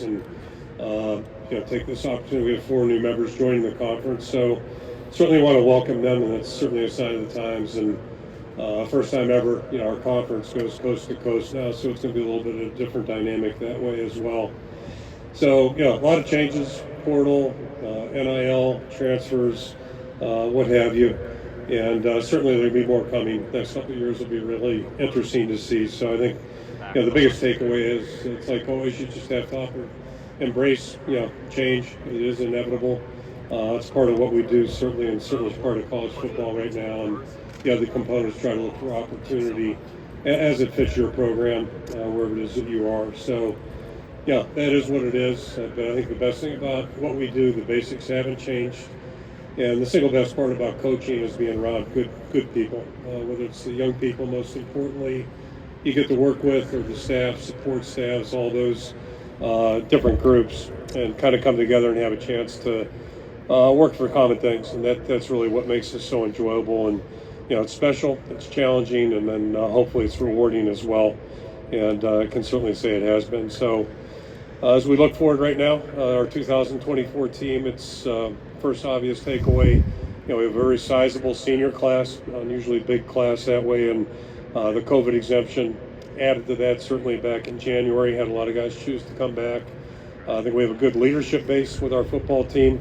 and take this opportunity. We have 4 new members joining the conference, so certainly want to welcome them, and that's certainly a sign of the times. And first time ever, our conference goes coast to coast now, so it's going to be a little bit of a different dynamic that way as well. So, a lot of changes, portal, NIL, transfers, what have you. And certainly there'll be more coming. Next couple of years will be really interesting to see. So I think, the biggest takeaway is it's like always, you just have to embrace, change. It is inevitable. It's part of what we do, certainly, and certainly it's part of college football right now. And the other components try to look for opportunity as it fits your program, wherever it is that you are. So, that is what it is. But I think the best thing about what we do, the basics haven't changed. And the single best part about coaching is being around good people, whether it's the young people, most importantly, you get to work with, or the staff, support staffs, all those different groups, and kind of come together and have a chance to work for common things. And that's really what makes this so enjoyable. And, it's special, it's challenging, and then hopefully it's rewarding as well. And I can certainly say it has been. So as we look forward right now, our 2024 team, it's first obvious takeaway, we have a very sizable senior class, unusually big class that way, and the COVID exemption added to that certainly back in January, had a lot of guys choose to come back. I think we have a good leadership base with our football team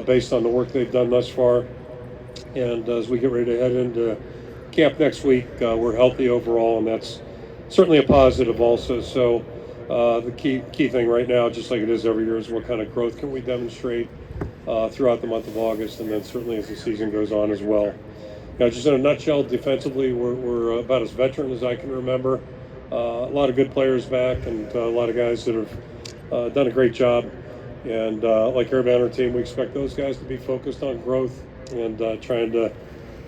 based on the work they've done thus far. And as we get ready to head into camp next week, we're healthy overall, and that's certainly a positive also. So the key thing right now, just like it is every year, is what kind of growth can we demonstrate throughout the month of August, and then certainly as the season goes on as well. Just in a nutshell, defensively, we're about as veteran as I can remember. A lot of good players back, and a lot of guys that have done a great job. And like everybody on our team, we expect those guys to be focused on growth and trying to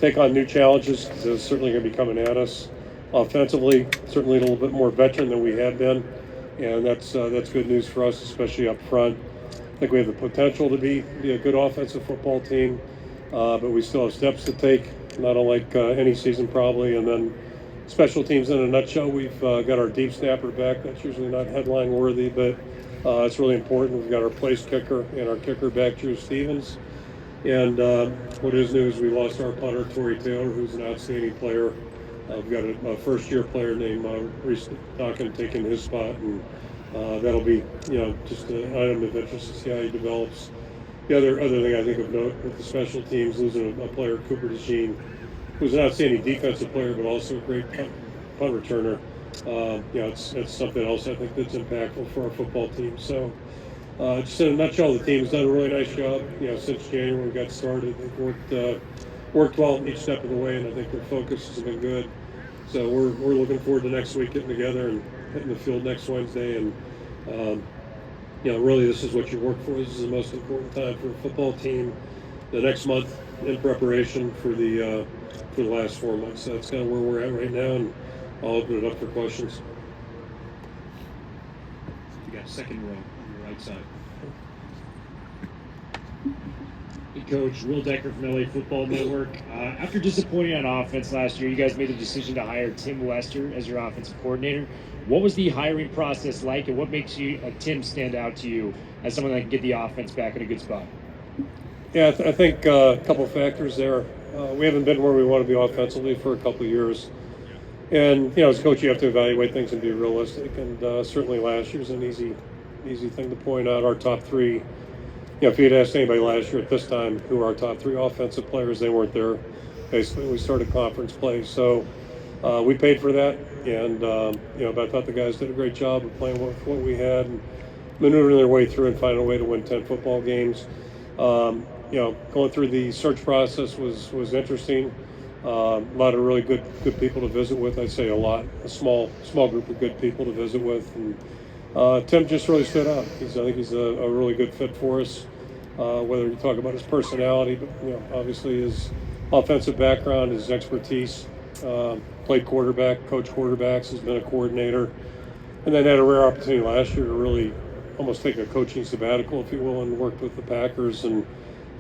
take on new challenges, because it's certainly going to be coming at us. Offensively, certainly a little bit more veteran than we have been, and that's good news for us, especially up front. I think we have the potential to be a good offensive football team, but we still have steps to take, not unlike any season probably. And then special teams in a nutshell, we've got our deep snapper back. That's usually not headline worthy, but it's really important. We've got our place kicker and our kicker back, Drew Stevens. And what is new is we lost our punter, Torrey Taylor, who's an outstanding player. We've got a first-year player named Reese Dockin taking his spot, and that'll be, just an item of interest to see how he develops. The other thing I think of note with the special teams, losing a player, Cooper DeJean, who's an outstanding defensive player, but also a great punt returner. It's something else I think that's impactful for our football team. So just in a nutshell, the team's done a really nice job. Since January we got started, they've worked well each step of the way, and I think their focus has been good. So we're looking forward to next week getting together and hitting the field next Wednesday. And really this is what you work for. This is the most important time for a football team. The next month in preparation for the last 4 months. So that's kind of where we're at right now, and I'll open it up for questions. You got second row on your right side. Hey, Coach, Will Decker from LA Football Network. After disappointing on offense last year, you guys made the decision to hire Tim Lester as your offensive coordinator. What was the hiring process like, and what makes Tim stand out to you as someone that can get the offense back in a good spot? Yeah, I think a couple of factors there. We haven't been where we want to be offensively for a couple of years. And, as a coach, you have to evaluate things and be realistic. And certainly last year's an easy thing to point out. Our top 3, if you had asked anybody last year at this time who are our top 3 offensive players, they weren't there. Basically, we started conference play. So we paid for that. And, but I thought the guys did a great job of playing with what we had and maneuvering their way through and finding a way to win 10 football games. Going through the search process was interesting. A lot of really good people to visit with. I'd say a small group of good people to visit with. And Tim just really stood out. I think he's a really good fit for us. Whether you talk about his personality, but obviously his offensive background, his expertise. Played quarterback, coached quarterbacks, has been a coordinator, and then had a rare opportunity last year to really almost take a coaching sabbatical, if you will, and worked with the Packers and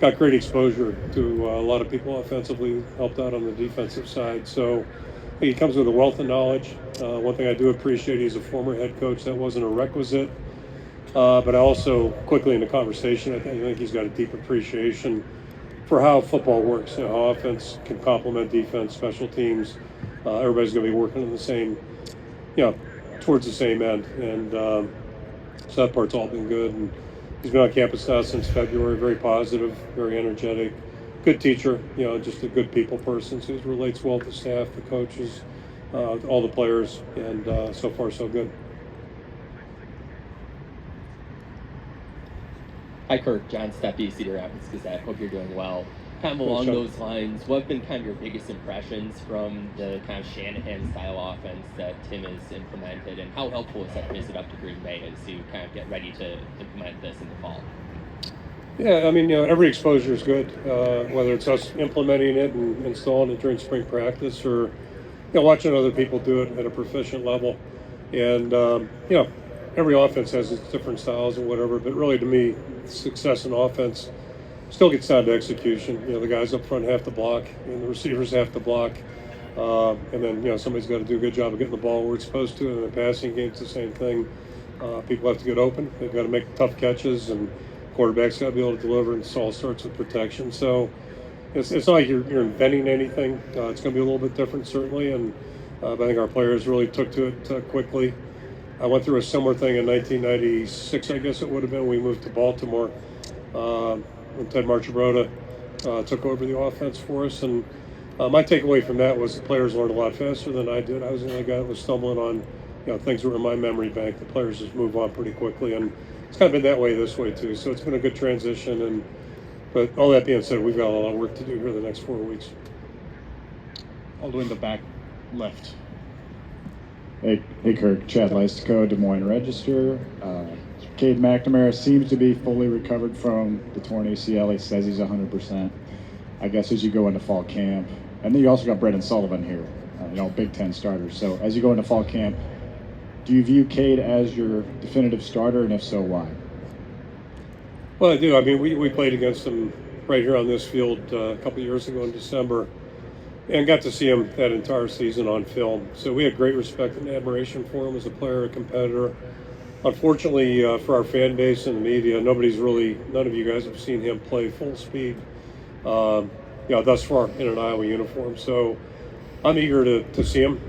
got great exposure to a lot of people offensively, helped out on the defensive side. So he comes with a wealth of knowledge. One thing I do appreciate, he's a former head coach. That wasn't a requisite, But I also, quickly in the conversation, I think he's got a deep appreciation for how football works, how offense can complement defense, special teams. Everybody's going to be working in the same, towards the same end. And so that part's all been good. And he's been on campus now since February, very positive, very energetic, good teacher, just a good people person. So he relates well to the staff, the coaches, all the players, and so far so good. Hi, Kirk. John Steppe, Cedar Rapids Gazette. Hope you're doing well. Kind of along those lines, what have been kind of your biggest impressions from the kind of Shanahan-style offense that Tim has implemented, and how helpful is that to visit up to Green Bay as you kind of get ready to implement this in the fall? Yeah, I mean, every exposure is good, whether it's us implementing it and installing it during spring practice or, watching other people do it at a proficient level. And, every offense has its different styles and whatever, but really to me, success in offense still gets down to execution. The guys up front have to block, and the receivers have to block. And then, somebody's got to do a good job of getting the ball where it's supposed to. And the passing game's the same thing. People have to get open. They've got to make tough catches, and quarterback's got to be able to deliver, and it all starts with protection. So it's not like you're inventing anything. It's going to be a little bit different, certainly. And but I think our players really took to it quickly. I went through a similar thing in 1996, I guess it would have been. We moved to Baltimore when Ted Marchibroda took over the offense for us. And my takeaway from that was the players learned a lot faster than I did. I was the only guy that was stumbling on things that were in my memory bank. The players just move on pretty quickly. And it's kind of been that way this way, too. So it's been a good transition. But all that being said, we've got a lot of work to do here the next 4 weeks. I'll do in the back left. Hey Kirk, Chad Leistiko, Des Moines Register. Cade McNamara seems to be fully recovered from the torn ACL. He says he's 100%. I guess as you go into fall camp, and then you also got Brendan Sullivan here, Big Ten starters. So as you go into fall camp, do you view Cade as your definitive starter, and if so, why? Well, I do. I mean, we played against him right here on this field a couple years ago in December, and got to see him that entire season on film. So we had great respect and admiration for him as a player, a competitor. Unfortunately, for our fan base and the media, none of you guys have seen him play full speed, thus far in an Iowa uniform. So I'm eager to see him,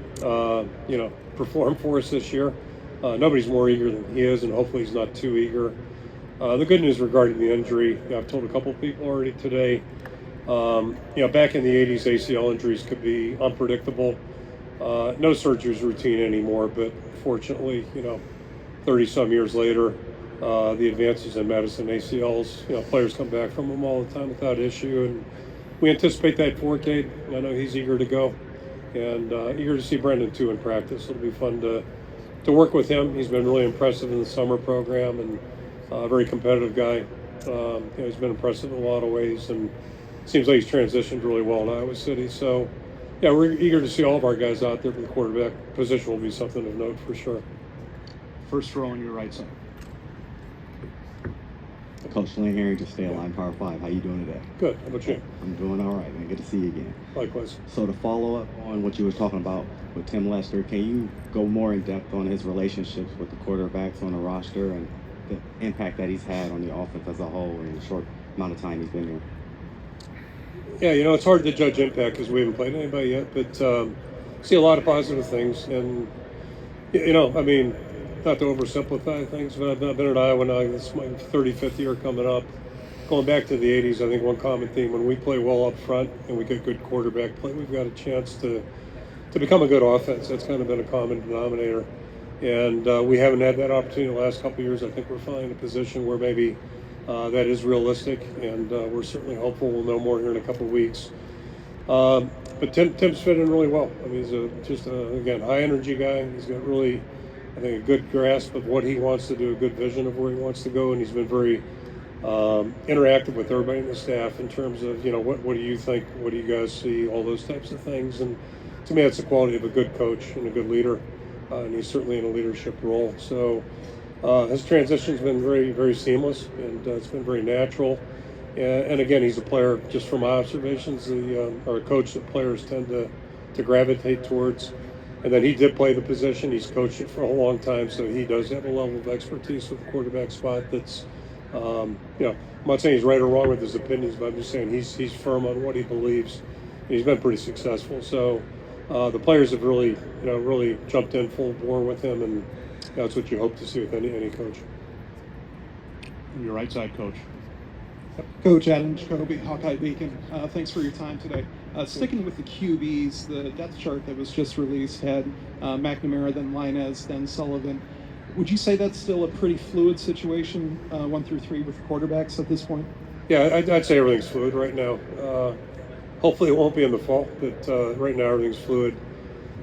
perform for us this year. Nobody's more eager than he is, and hopefully he's not too eager. The good news regarding the injury, I've told a couple of people already today, back in the 80s, ACL injuries could be unpredictable. No surgery is routine anymore, but fortunately, 30-some years later, the advances in medicine, ACLs, players come back from them all the time without issue, and we anticipate that for Cade. I know he's eager to go, and eager to see Brendan, too, in practice. It'll be fun to work with him. He's been really impressive in the summer program, and a very competitive guy. He's been impressive in a lot of ways, and seems like he's transitioned really well in Iowa City. So, we're eager to see all of our guys out there, but the quarterback position will be something of note for sure. First row on your right side. Coach Lynn Harrington, Stay Alive, Power 5. How you doing today? Good. How about you? I'm doing all right, man. Good to see you again. Likewise. So to follow up on what you were talking about with Tim Lester, can you go more in depth on his relationships with the quarterbacks on the roster and the impact that he's had on the offense as a whole in the short amount of time he's been there? Yeah, it's hard to judge impact because we haven't played anybody yet, but see a lot of positive things. And, not to oversimplify things, but I've been at Iowa now. This is my 35th year coming up. Going back to the 80s, I think one common theme, when we play well up front and we get good quarterback play, we've got a chance to become a good offense. That's kind of been a common denominator. And we haven't had that opportunity the last couple of years. I think we're finally in a position where maybe that is realistic, and we're certainly hopeful we'll know more here in a couple of weeks. But Tim's fit in really well. I mean, he's again, high-energy guy. He's got really, I think, a good grasp of what he wants to do, a good vision of where he wants to go, and he's been very interactive with everybody in the staff in terms of, what do you think, what do you guys see, all those types of things. And to me, that's the quality of a good coach and a good leader, and he's certainly in a leadership role. So his transition's been very, very seamless, and it's been very natural. And again, he's a player, just from my observations, or a coach that players tend to gravitate towards. And then he did play the position. He's coached it for a long time, so he does have a level of expertise with the quarterback spot that's, I'm not saying he's right or wrong with his opinions, but I'm just saying he's firm on what he believes. And he's been pretty successful. So the players have really jumped in full bore with him, and that's what you hope to see with any coach. Your right side, Coach. Coach Adam Jacoby, Hawkeye Beacon. Thanks for your time today. Sticking with the QBs, the depth chart that was just released had McNamara, then Linez, then Sullivan. Would you say that's still a pretty fluid situation, 1 through 3 with quarterbacks at this point? Yeah, I'd say everything's fluid right now. Hopefully it won't be in the fall, but right now everything's fluid.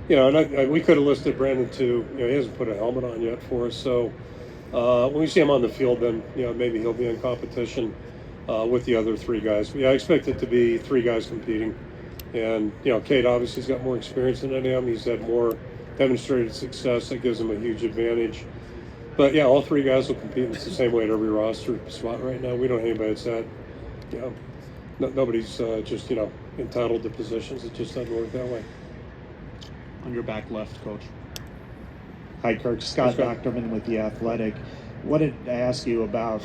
And we could have listed Brandon too. He hasn't put a helmet on yet for us, so when we see him on the field, then maybe he'll be in competition with the other 3 guys. But yeah, I expect it to be 3 guys competing. And Cade obviously has got more experience than any of them. He's had more demonstrated success. That gives him a huge advantage. But yeah, all 3 guys will compete. It's the same way at every roster spot right now. We don't have anybody that's that. Nobody's just entitled to positions. It just doesn't work that way. On your back left, Coach. Hi, Kirk. Scott Docterman with The Athletic. Wanted to ask you about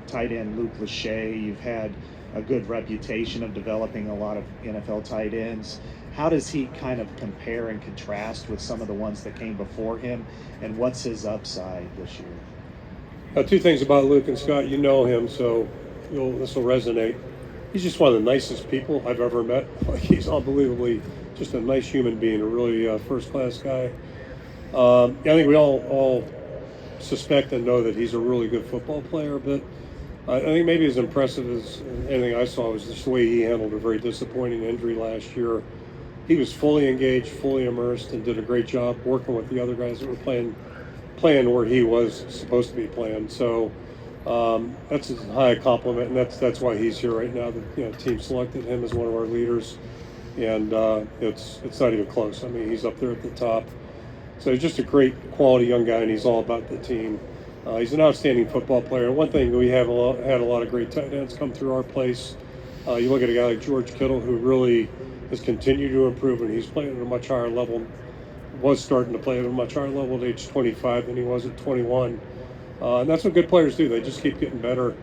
tight end Luke Lachey. You've had a good reputation of developing a lot of NFL tight ends. How does he kind of compare and contrast with some of the ones that came before him, and what's his upside this year? 2 things about Luke and Scott. You know him, so this will resonate. He's just one of the nicest people I've ever met. He's unbelievably just a nice human being, a really first-class guy. I think we all suspect and know that he's a really good football player, but I think maybe as impressive as anything I saw was just the way he handled a very disappointing injury last year. He was fully engaged, fully immersed, and did a great job working with the other guys that were playing where he was supposed to be playing. So that's a high compliment, and that's why he's here right now. The team selected him as one of our leaders, and it's not even close. I mean, he's up there at the top. So he's just a great quality young guy, and he's all about the team. He's an outstanding football player. And one thing, we have had a lot of great tight ends come through our place. You look at a guy like George Kittle, who really has continued to improve, and he's playing at a much higher level, was starting to play at a much higher level at age 25 than he was at 21. And that's what good players do. They just keep getting better.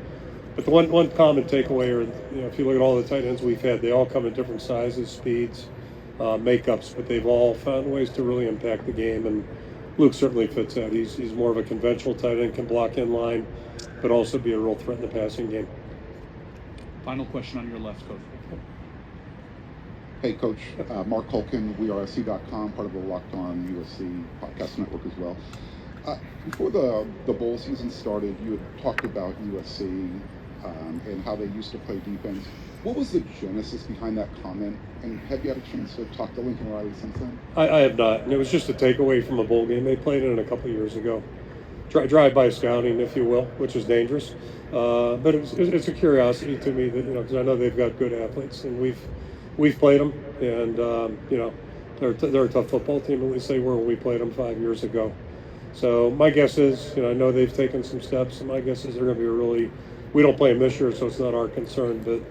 But the one common takeaway, or if you look at all the tight ends we've had, they all come in different sizes, speeds, makeups, but they've all found ways to really impact the game. And Luke certainly fits that. He's more of a conventional tight end, can block in line, but also be a real threat in the passing game. Final question on your left, Coach. Hey, Coach. Mark Holkin, WeAreSC.com, part of the Locked On USC podcast network as well. Before the bowl season started, you had talked about USC and how they used to play defense. What was the genesis behind that comment? And have you had a chance to talk to Lincoln Riley since then? I have not. And it was just a takeaway from a bowl game they played in a couple of years ago. Drive-by scouting, if you will, which is dangerous. But it's a curiosity to me that, because I know they've got good athletes, and we've played them, and they're a tough football team. At least they were when we played them 5 years ago. So my guess is, I know they've taken some steps, and my guess is they're going to be we don't play them this year, so it's not our concern, but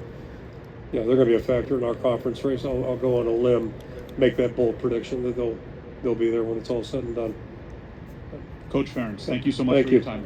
they're going to be a factor in our conference race. I'll go on a limb, make that bold prediction that they'll be there when it's all said and done. Coach Ferentz, thank you so much for your time.